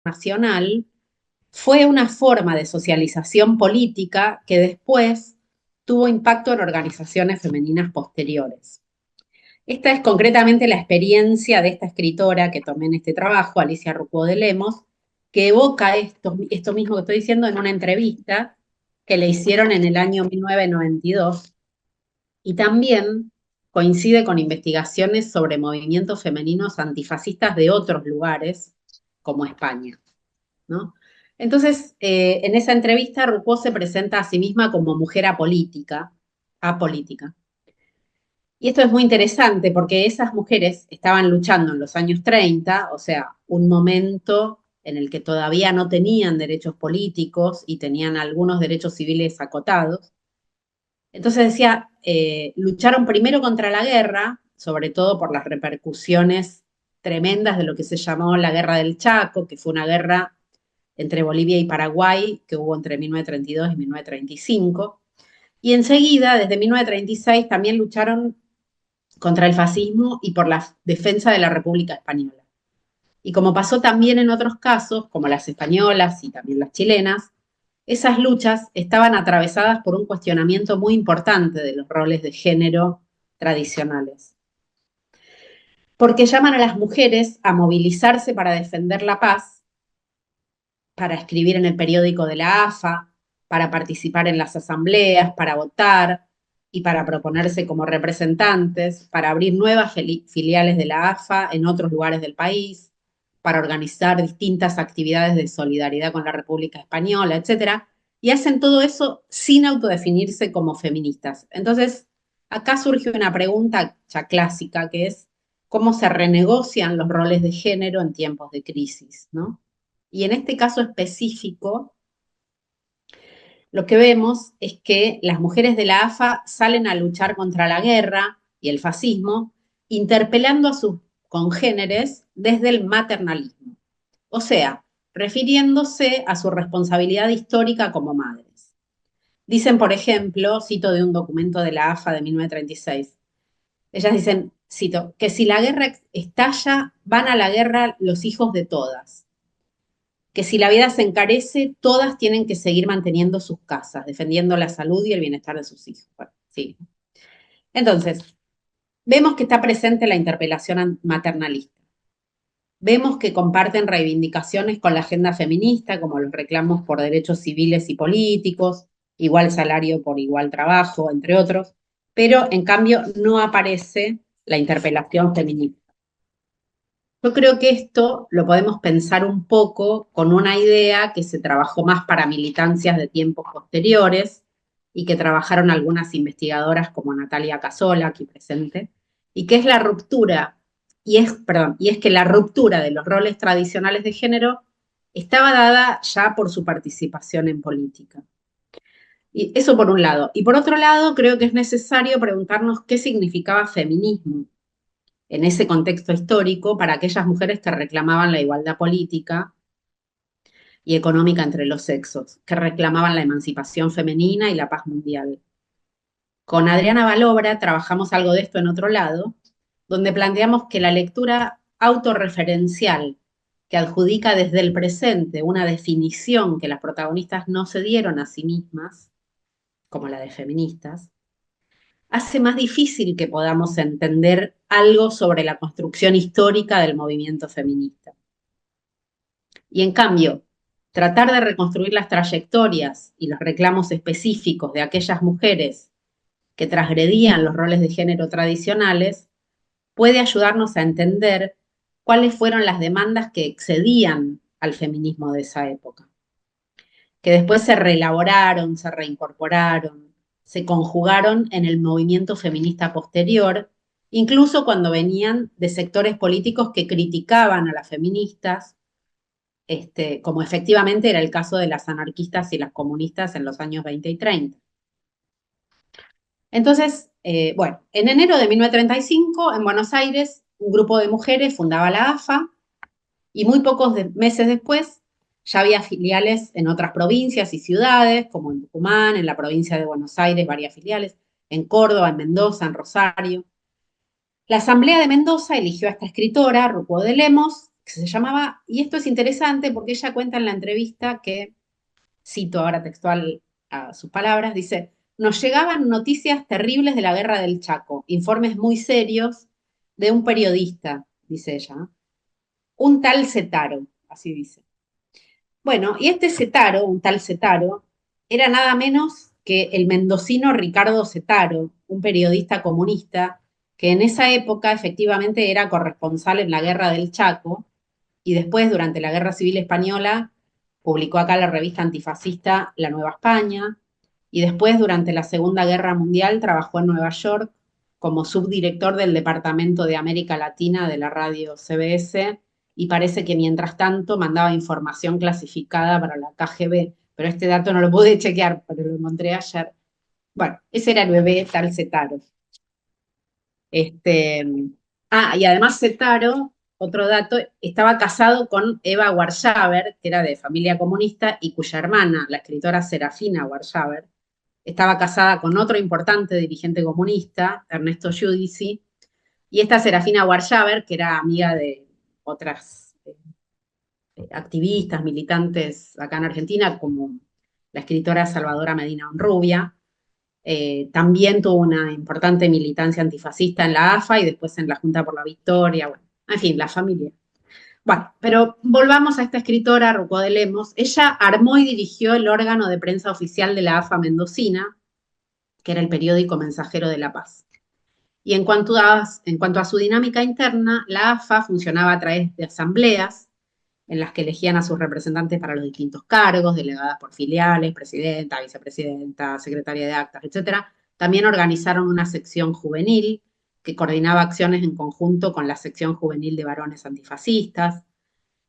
internacional fue una forma de socialización política que después tuvo impacto en organizaciones femeninas posteriores. Esta es concretamente la experiencia de esta escritora que tomé en este trabajo, Alicia Rucó de Lemos, que evoca esto mismo que estoy diciendo en una entrevista que le hicieron en el año 1992 y también coincide con investigaciones sobre movimientos femeninos antifascistas de otros lugares, como España, ¿no? Entonces, en esa entrevista, Rucó se presenta a sí misma como mujer apolítica. Y esto es muy interesante porque esas mujeres estaban luchando en los años 30, o sea, un momento en el que todavía no tenían derechos políticos y tenían algunos derechos civiles acotados. Entonces decía, lucharon primero contra la guerra, sobre todo por las repercusiones tremendas de lo que se llamó la Guerra del Chaco, que fue una guerra entre Bolivia y Paraguay que hubo entre 1932 y 1935. Y enseguida, desde 1936, también lucharon contra el fascismo y por la defensa de la República Española. Y como pasó también en otros casos, como las españolas y también las chilenas, esas luchas estaban atravesadas por un cuestionamiento muy importante de los roles de género tradicionales. Porque llaman a las mujeres a movilizarse para defender la paz, para escribir en el periódico de la AFA, para participar en las asambleas, para votar y para proponerse como representantes, para abrir nuevas filiales de la AFA en otros lugares del país, para organizar distintas actividades de solidaridad con la República Española, etcétera, y hacen todo eso sin autodefinirse como feministas. Entonces, acá surge una pregunta ya clásica que es cómo se renegocian los roles de género en tiempos de crisis, ¿no? Y en este caso específico, lo que vemos es que las mujeres de la AFA salen a luchar contra la guerra y el fascismo, interpelando a sus congéneres desde el maternalismo, o sea, refiriéndose a su responsabilidad histórica como madres. Dicen, por ejemplo, cito de un documento de la AFA de 1936, ellas dicen, cito, que si la guerra estalla, van a la guerra los hijos de todas, que si la vida se encarece, todas tienen que seguir manteniendo sus casas, defendiendo la salud y el bienestar de sus hijos. Bueno, sí. Entonces, vemos que está presente la interpelación maternalista. Vemos que comparten reivindicaciones con la agenda feminista, como los reclamos por derechos civiles y políticos, igual salario por igual trabajo, entre otros, pero en cambio no aparece la interpelación feminista. Yo creo que esto lo podemos pensar un poco con una idea que se trabajó más para militancias de tiempos posteriores y que trabajaron algunas investigadoras como Natalia Casola, aquí presente, y que es la ruptura, y es que la ruptura de los roles tradicionales de género estaba dada ya por su participación en política. Y eso por un lado. Y por otro lado, creo que es necesario preguntarnos qué significaba feminismo en ese contexto histórico para aquellas mujeres que reclamaban la igualdad política y económica entre los sexos, que reclamaban la emancipación femenina y la paz mundial. Con Adriana Balobra trabajamos algo de esto en otro lado, donde planteamos que la lectura autorreferencial que adjudica desde el presente una definición que las protagonistas no se dieron a sí mismas, como la de feministas, hace más difícil que podamos entender algo sobre la construcción histórica del movimiento feminista. Y en cambio, tratar de reconstruir las trayectorias y los reclamos específicos de aquellas mujeres que transgredían los roles de género tradicionales puede ayudarnos a entender cuáles fueron las demandas que excedían al feminismo de esa época, que después se reelaboraron, se reincorporaron, se conjugaron en el movimiento feminista posterior, incluso cuando venían de sectores políticos que criticaban a las feministas, como efectivamente era el caso de las anarquistas y las comunistas en los años 20 y 30. Entonces, bueno, en enero de 1935, en Buenos Aires, un grupo de mujeres fundaba la AFA y muy pocos meses después ya había filiales en otras provincias y ciudades, como en Tucumán, en la provincia de Buenos Aires, varias filiales, en Córdoba, en Mendoza, en Rosario. La Asamblea de Mendoza eligió a esta escritora, Rucó de Lemos, que se llamaba, y esto es interesante porque ella cuenta en la entrevista que, cito ahora textual a sus palabras, dice, nos llegaban noticias terribles de la guerra del Chaco, informes muy serios de un periodista, dice ella, ¿no? Un tal Cetaro, así dice. Bueno, y este Cetaro, un tal Cetaro, era nada menos que el mendocino Ricardo Cetaro, un periodista comunista que en esa época efectivamente era corresponsal en la guerra del Chaco y después, durante la Guerra Civil Española, publicó acá la revista antifascista La Nueva España, y después, durante la Segunda Guerra Mundial, trabajó en Nueva York como subdirector del Departamento de América Latina de la radio CBS, y parece que mientras tanto mandaba información clasificada para la KGB, pero este dato no lo pude chequear, pero lo encontré ayer. Bueno, ese era el bebé tal Cetaro. Este, y además Cetaro, otro dato, estaba casado con Eva Warshauer, que era de familia comunista y cuya hermana, la escritora Serafina Warshauer, estaba casada con otro importante dirigente comunista, Ernesto Giudici, y esta Serafina Warshauer, que era amiga de otras activistas, militantes acá en Argentina, como la escritora Salvadora Medina Onrubia, también tuvo una importante militancia antifascista en la AFA y después en la Junta por la Victoria, bueno, en fin, la familia. Bueno, pero volvamos a esta escritora, Rucó de Lemos. Ella armó y dirigió el órgano de prensa oficial de la AFA mendocina, que era el periódico Mensajero de la Paz. Y en cuanto a su dinámica interna, la AFA funcionaba a través de asambleas en las que elegían a sus representantes para los distintos cargos, delegadas por filiales, presidenta, vicepresidenta, secretaria de actas, etcétera. También organizaron una sección juvenil que coordinaba acciones en conjunto con la sección juvenil de varones antifascistas.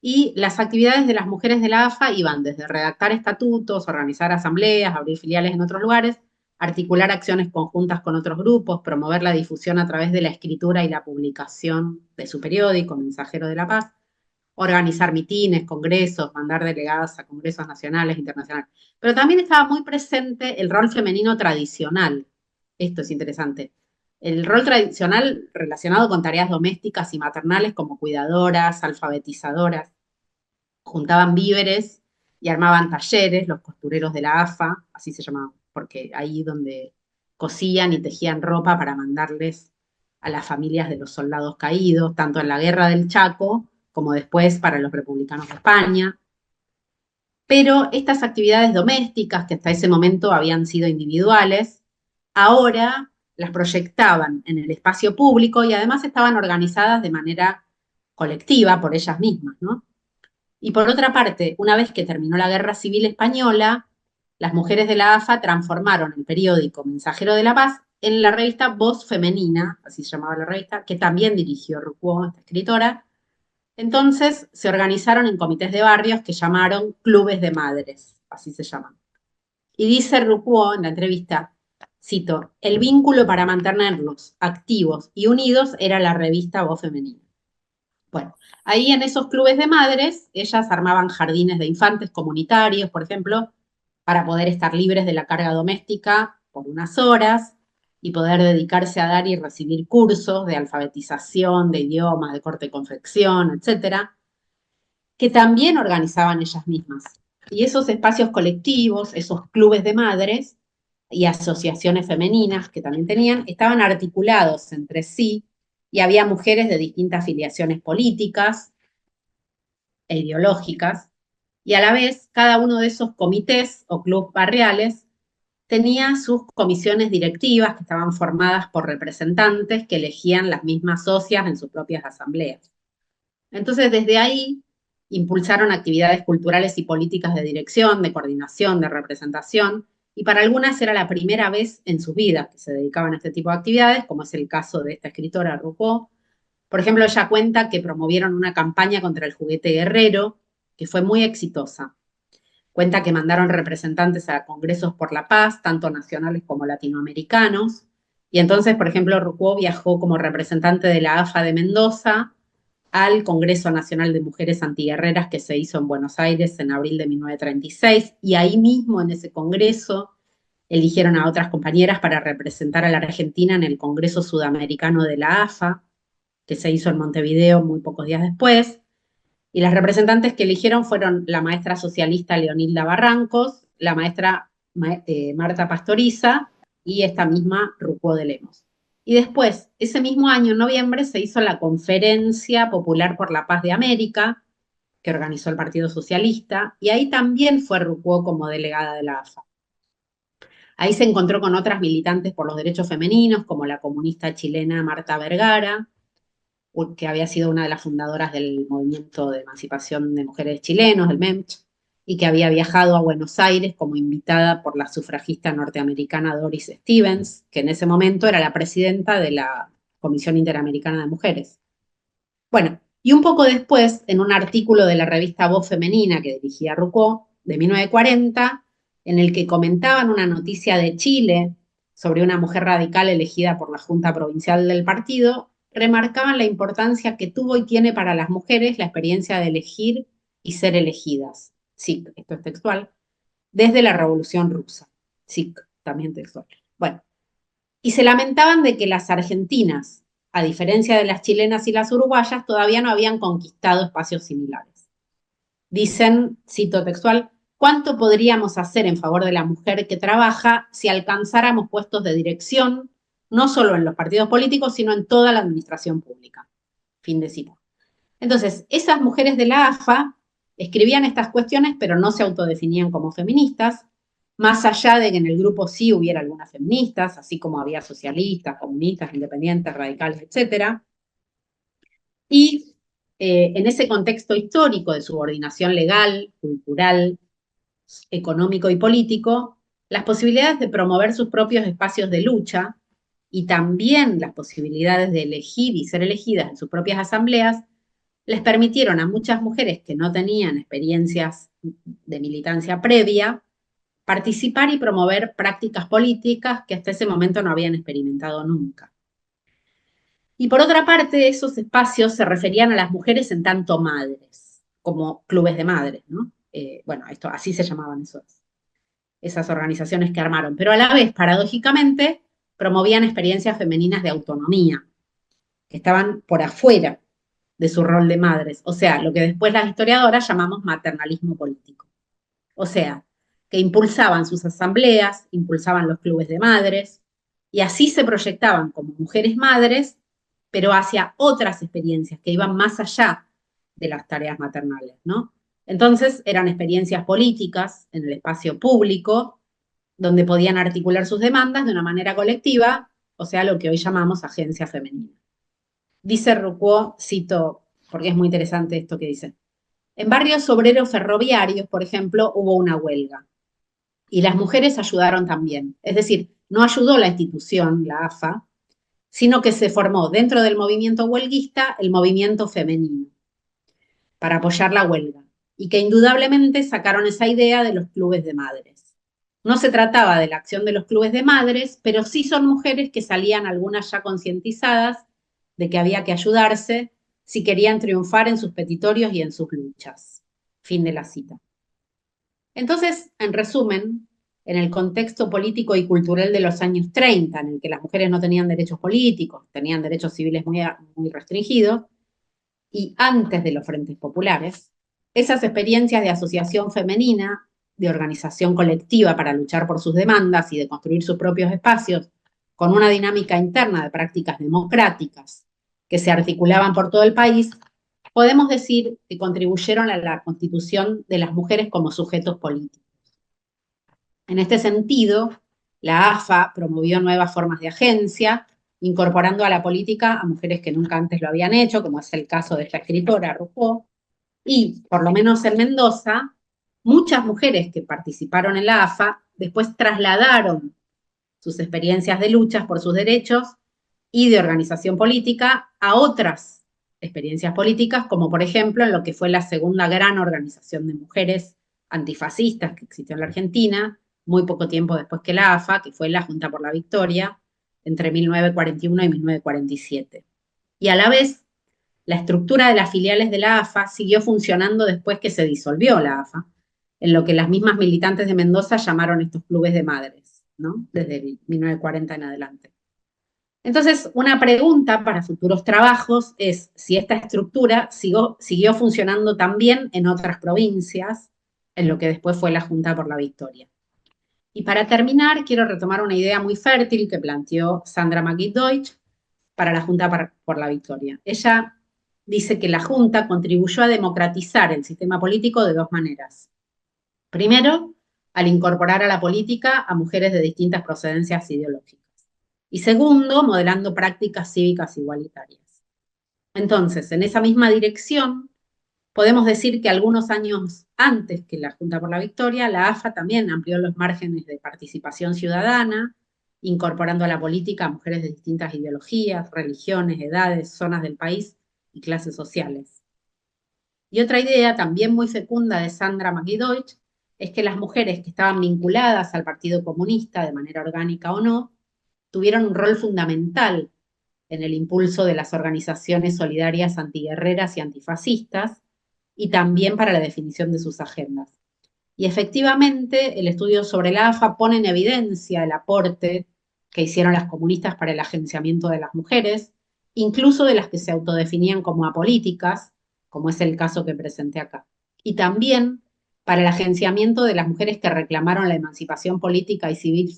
Y las actividades de las mujeres de la AFA iban desde redactar estatutos, organizar asambleas, abrir filiales en otros lugares, articular acciones conjuntas con otros grupos, promover la difusión a través de la escritura y la publicación de su periódico, Mensajero de la Paz, organizar mitines, congresos, mandar delegadas a congresos nacionales, internacionales. Pero también estaba muy presente el rol femenino tradicional. Esto es interesante. El rol tradicional relacionado con tareas domésticas y maternales como cuidadoras, alfabetizadoras, juntaban víveres y armaban talleres, los costureros de la AFA, así se llamaban, porque ahí donde cosían y tejían ropa para mandarles a las familias de los soldados caídos, tanto en la guerra del Chaco como después para los republicanos de España. Pero estas actividades domésticas, que hasta ese momento habían sido individuales, ahora las proyectaban en el espacio público y además estaban organizadas de manera colectiva por ellas mismas, ¿no? Y por otra parte, una vez que terminó la Guerra Civil Española, las mujeres de la AFA transformaron el periódico Mensajero de la Paz en la revista Voz Femenina, así se llamaba la revista, que también dirigió Rucó, esta escritora. Entonces se organizaron en comités de barrios que llamaron clubes de madres, así se llaman. Y dice Rucó en la entrevista, cito, el vínculo para mantenerlos activos y unidos era la revista Voz Femenina. Bueno, ahí en esos clubes de madres, ellas armaban jardines de infantes comunitarios, por ejemplo, para poder estar libres de la carga doméstica por unas horas y poder dedicarse a dar y recibir cursos de alfabetización, de idiomas, de corte y confección, etcétera, que también organizaban ellas mismas. Y esos espacios colectivos, esos clubes de madres y asociaciones femeninas que también tenían, estaban articulados entre sí y había mujeres de distintas filiaciones políticas e ideológicas, y a la vez cada uno de esos comités o clubes barriales tenía sus comisiones directivas que estaban formadas por representantes que elegían las mismas socias en sus propias asambleas. Entonces, desde ahí impulsaron actividades culturales y políticas de dirección, de coordinación, de representación, y para algunas era la primera vez en sus vidas que se dedicaban a este tipo de actividades, como es el caso de esta escritora Rucó. Por ejemplo, ella cuenta que promovieron una campaña contra el juguete guerrero, que fue muy exitosa. Cuenta que mandaron representantes a congresos por la paz, tanto nacionales como latinoamericanos. Y entonces, por ejemplo, Rucó viajó como representante de la AFA de Mendoza al Congreso Nacional de Mujeres Antiguerreras que se hizo en Buenos Aires en abril de 1936. Y ahí mismo, en ese congreso, eligieron a otras compañeras para representar a la Argentina en el Congreso Sudamericano de la AFA, que se hizo en Montevideo muy pocos días después. Y las representantes que eligieron fueron la maestra socialista Leonilda Barrancos, la maestra Marta Pastoriza y esta misma Rucó de Lemos. Y después, ese mismo año, en noviembre, se hizo la Conferencia Popular por la Paz de América, que organizó el Partido Socialista, y ahí también fue Rucó como delegada de la AFA. Ahí se encontró con otras militantes por los derechos femeninos, como la comunista chilena Marta Vergara, que había sido una de las fundadoras del movimiento de emancipación de mujeres chilenos, el MEMCH, y que había viajado a Buenos Aires como invitada por la sufragista norteamericana Doris Stevens, que en ese momento era la presidenta de la Comisión Interamericana de Mujeres. Bueno, y un poco después, en un artículo de la revista Voz Femenina que dirigía Rucó, de 1940, en el que comentaban una noticia de Chile sobre una mujer radical elegida por la Junta Provincial del partido, remarcaban la importancia que tuvo y tiene para las mujeres la experiencia de elegir y ser elegidas. Sí, esto es textual, desde la Revolución Rusa. Sí, también textual. Bueno, y se lamentaban de que las argentinas, a diferencia de las chilenas y las uruguayas, todavía no habían conquistado espacios similares. Dicen, cito textual, ¿cuánto podríamos hacer en favor de la mujer que trabaja si alcanzáramos puestos de dirección, no solo en los partidos políticos, sino en toda la administración pública? Fin de cita. Entonces, esas mujeres de la AFA escribían estas cuestiones, pero no se autodefinían como feministas, más allá de que en el grupo sí hubiera algunas feministas, así como había socialistas, comunistas, independientes, radicales, etc. Y en ese contexto histórico de subordinación legal, cultural, económico y político, las posibilidades de promover sus propios espacios de lucha y también las posibilidades de elegir y ser elegidas en sus propias asambleas les permitieron a muchas mujeres que no tenían experiencias de militancia previa participar y promover prácticas políticas que hasta ese momento no habían experimentado nunca. Y por otra parte, esos espacios se referían a las mujeres en tanto madres, como clubes de madres, ¿no? Bueno, esto, así se llamaban esas organizaciones que armaron, pero a la vez, paradójicamente, promovían experiencias femeninas de autonomía, que estaban por afuera de su rol de madres, o sea, lo que después las historiadoras llamamos maternalismo político. O sea, que impulsaban sus asambleas, impulsaban los clubes de madres, y así se proyectaban como mujeres madres, pero hacia otras experiencias que iban más allá de las tareas maternales, ¿no? Entonces eran experiencias políticas en el espacio público, donde podían articular sus demandas de una manera colectiva, o sea, lo que hoy llamamos agencia femenina. Dice Rucó, cito, porque es muy interesante esto que dice, en barrios obreros ferroviarios, por ejemplo, hubo una huelga y las mujeres ayudaron también. Es decir, no ayudó la institución, la AFA, sino que se formó dentro del movimiento huelguista el movimiento femenino para apoyar la huelga y que indudablemente sacaron esa idea de los clubes de madres. No se trataba de la acción de los clubes de madres, pero sí son mujeres que salían algunas ya concientizadas de que había que ayudarse si querían triunfar en sus petitorios y en sus luchas. Fin de la cita. Entonces, en resumen, en el contexto político y cultural de los años 30, en el que las mujeres no tenían derechos políticos, tenían derechos civiles muy restringidos, y antes de los frentes populares, esas experiencias de asociación femenina, de organización colectiva para luchar por sus demandas y de construir sus propios espacios, con una dinámica interna de prácticas democráticas que se articulaban por todo el país, podemos decir que contribuyeron a la constitución de las mujeres como sujetos políticos. En este sentido, la AFA promovió nuevas formas de agencia, incorporando a la política a mujeres que nunca antes lo habían hecho, como es el caso de esta escritora, Rucó, y, por lo menos en Mendoza, muchas mujeres que participaron en la AFA después trasladaron sus experiencias de luchas por sus derechos y de organización política a otras experiencias políticas, como por ejemplo en lo que fue la segunda gran organización de mujeres antifascistas que existió en la Argentina, muy poco tiempo después que la AFA, que fue la Junta por la Victoria, entre 1941 y 1947. Y a la vez, la estructura de las filiales de la AFA siguió funcionando después que se disolvió la AFA, en lo que las mismas militantes de Mendoza llamaron estos clubes de madres, ¿no? Desde 1940 en adelante. Entonces, una pregunta para futuros trabajos es si esta estructura siguió funcionando también en otras provincias, en lo que después fue la Junta por la Victoria. Y para terminar, quiero retomar una idea muy fértil que planteó Sandra McGee-Deutsch para la Junta por la Victoria. Ella dice que la Junta contribuyó a democratizar el sistema político de dos maneras. Primero, al incorporar a la política a mujeres de distintas procedencias ideológicas. Y segundo, modelando prácticas cívicas igualitarias. Entonces, en esa misma dirección, podemos decir que algunos años antes que la Junta por la Victoria, la AFA también amplió los márgenes de participación ciudadana, incorporando a la política a mujeres de distintas ideologías, religiones, edades, zonas del país y clases sociales. Y otra idea también muy fecunda de Sandra McGee-Deutsch es que las mujeres que estaban vinculadas al Partido Comunista, de manera orgánica o no, tuvieron un rol fundamental en el impulso de las organizaciones solidarias antiguerreras y antifascistas, y también para la definición de sus agendas. Y efectivamente, el estudio sobre la AFA pone en evidencia el aporte que hicieron las comunistas para el agenciamiento de las mujeres, incluso de las que se autodefinían como apolíticas, como es el caso que presenté acá. Y también para el agenciamiento de las mujeres que reclamaron la emancipación política y civil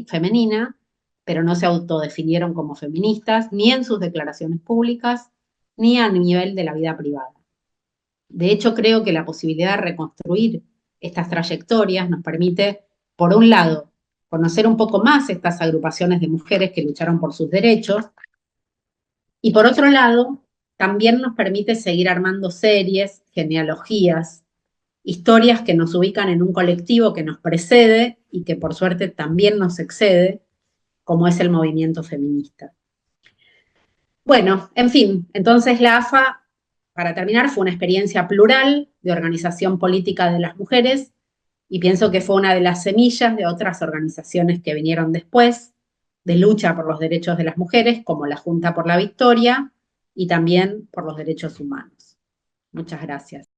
femenina, pero no se autodefinieron como feministas, ni en sus declaraciones públicas, ni a nivel de la vida privada. De hecho, creo que la posibilidad de reconstruir estas trayectorias nos permite, por un lado, conocer un poco más estas agrupaciones de mujeres que lucharon por sus derechos, y por otro lado, también nos permite seguir armando series, genealogías, historias que nos ubican en un colectivo que nos precede y que por suerte también nos excede, como es el movimiento feminista. Bueno, en fin, entonces la AFA, para terminar, fue una experiencia plural de organización política de las mujeres y pienso que fue una de las semillas de otras organizaciones que vinieron después, de lucha por los derechos de las mujeres, como la Junta por la Victoria y también por los derechos humanos. Muchas gracias.